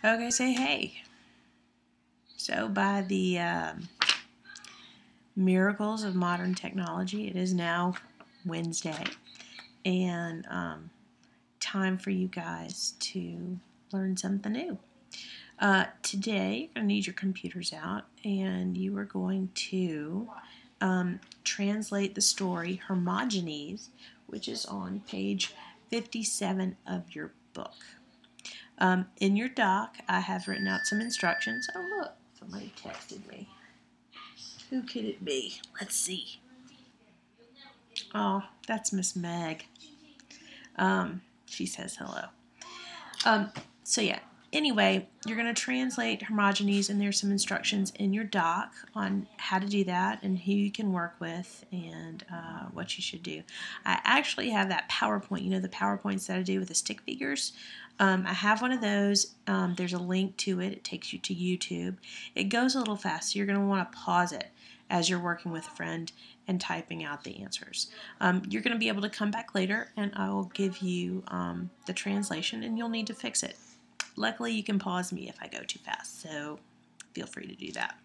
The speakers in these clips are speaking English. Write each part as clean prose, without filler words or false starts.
Okay, say hey. So, by the miracles of modern technology, it is now Wednesday, and time for you guys to learn something new. Today, you're going to need your computers out, and you are going to translate the story Hermogenes, which is on page 57 of your book. In your doc, I have written out some instructions. Oh, look, somebody texted me. Who could it be? Let's see. Oh, that's Miss Meg. She says hello. So yeah. Anyway, you're going to translate Hermogenes, and there's some instructions in your doc on how to do that and who you can work with and what you should do. I actually have that PowerPoint, the PowerPoints that I do with the stick figures. I have one of those. There's a link to it. It takes you to YouTube. It goes a little fast, so you're going to want to pause it as you're working with a friend and typing out the answers. You're going to be able to come back later, and I will give you the translation, and you'll need to fix it. Luckily, you can pause me if I go too fast, so feel free to do that.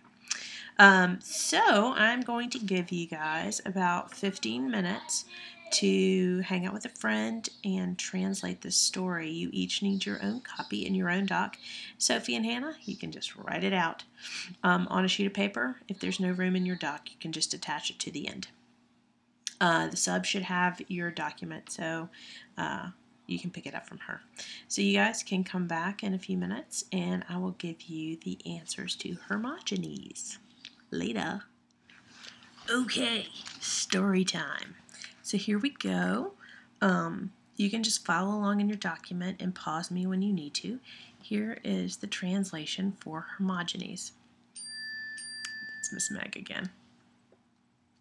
So I'm going to give you guys about 15 minutes to hang out with a friend and translate this story. You each need your own copy in your own doc. Sophie and Hannah, you can just write it out on a sheet of paper. If there's no room in your doc, you can just attach it to the end. The sub should have your document, so you can pick it up from her. So you guys can come back in a few minutes, and I will give you the answers to Hermogenes. Later. Okay, story time. So here we go. You can just follow along in your document and pause me when you need to. Here is the translation for Hermogenes. That's Miss Meg again.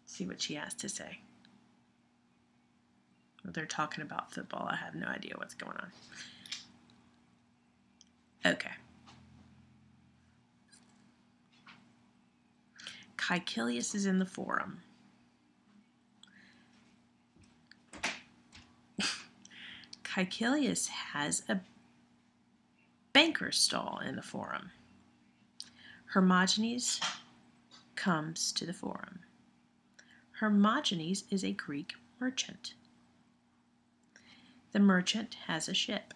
See what she has to say. They're talking about football. I have no idea what's going on. Okay. Caecilius is in the forum. Caecilius has a banker's stall in the forum. Hermogenes comes to the forum. Hermogenes is a Greek merchant. The merchant has a ship.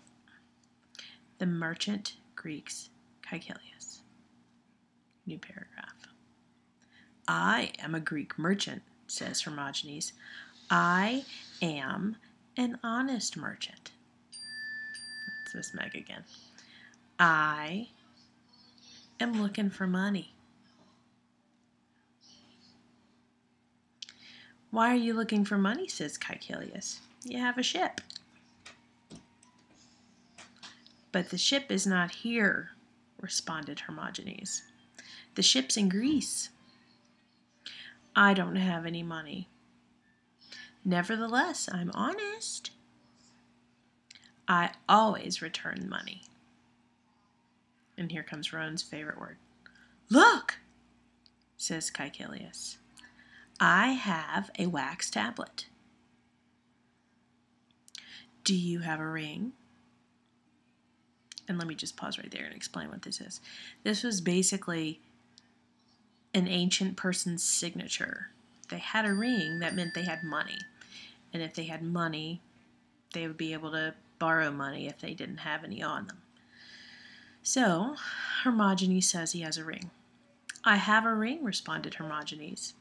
The merchant greets Caecilius. New paragraph. I am a Greek merchant, says Hermogenes. I am an honest merchant. That's Miss Meg again. I am looking for money. Why are you looking for money, says Caecilius. You have a ship. But the ship is not here, responded Hermogenes. The ship's in Greece. I don't have any money. Nevertheless, I'm honest. I always return money. And here comes Rowan's favorite word. Look, says Caecilius. I have a wax tablet. Do you have a ring? And let me just pause right there and explain what this is. This was basically an ancient person's signature. If they had a ring, that meant they had money. And if they had money, they would be able to borrow money if they didn't have any on them. So, Hermogenes says he has a ring. I have a ring, responded Hermogenes.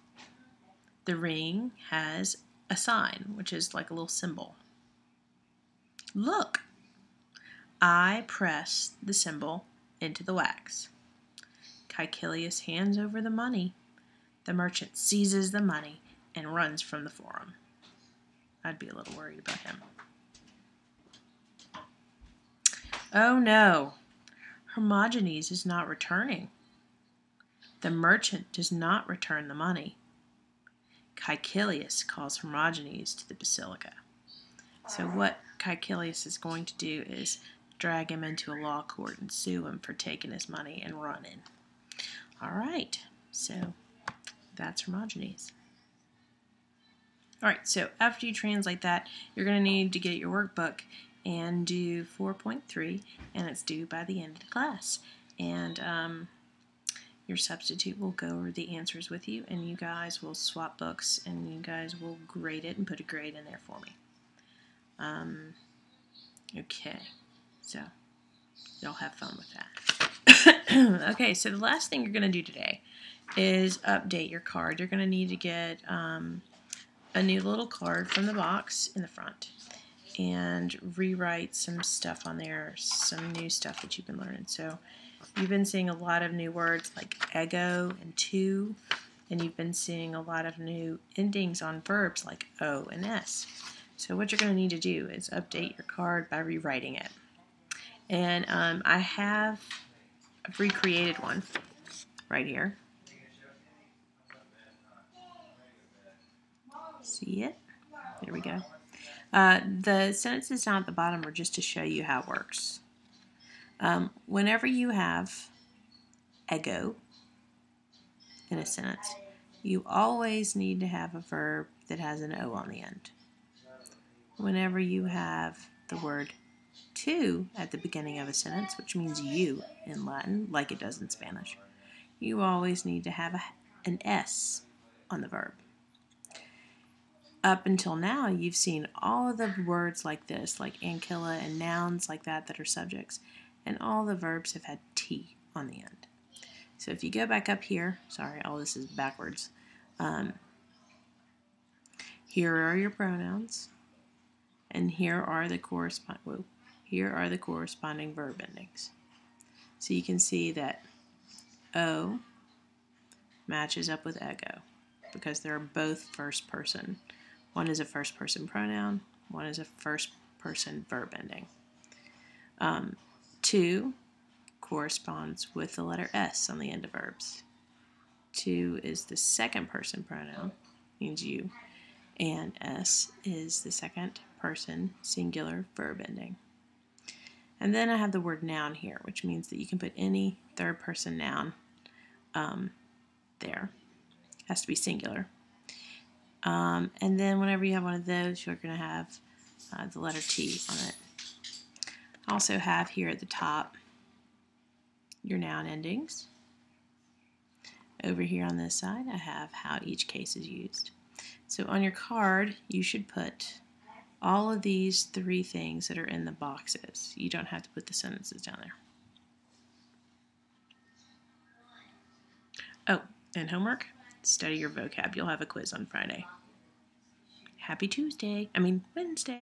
The ring has a sign, which is like a little symbol. Look! I press the symbol into the wax. Caecilius hands over the money. The merchant seizes the money and runs from the forum. I'd be a little worried about him. Oh no! Hermogenes is not returning. The merchant does not return the money. Caecilius calls Hermogenes to the basilica. So what Caecilius is going to do is drag him into a law court and sue him for taking his money and running. All right, so that's Hermogenes. All right, so after you translate that, you're going to need to get your workbook and do 4.3, and it's due by the end of the class. And your substitute will go over the answers with you, and you guys will swap books, and you guys will grade it and put a grade in there for me. Okay, so you'll have fun with that. Okay, so the last thing you're going to do today is update your card. You're going to need to get a new little card from the box in the front and rewrite some stuff on there, some new stuff that you've been learning. So you've been seeing a lot of new words like ego and to, and you've been seeing a lot of new endings on verbs like o and s. So what you're going to need to do is update your card by rewriting it. And I've recreated one right here. See it? There we go. The sentences down at the bottom are just to show you how it works. Whenever you have ego in a sentence, you always need to have a verb that has an O on the end. Whenever you have the word to at the beginning of a sentence, which means you in Latin, like it does in Spanish, you always need to have an S on the verb. Up until now, you've seen all of the words like this, like ancilla and nouns like that are subjects, and all the verbs have had T on the end. So if you go back up here, sorry, all this is backwards. Here are your pronouns, and here are the corresponding verb endings. So you can see that O matches up with ego because they're both first person. One is a first person pronoun, one is a first person verb ending. To corresponds with the letter S on the end of verbs. To is the second person pronoun, means you, and S is the second person singular verb ending. And then I have the word noun here, which means that you can put any third person noun there. It has to be singular. And then whenever you have one of those, you're going to have the letter T on it. I also have here at the top your noun endings. Over here on this side, I have how each case is used. So on your card, you should put all of these three things that are in the boxes. You don't have to put the sentences down there. Oh, and homework, study your vocab. You'll have a quiz on Friday. Happy Wednesday.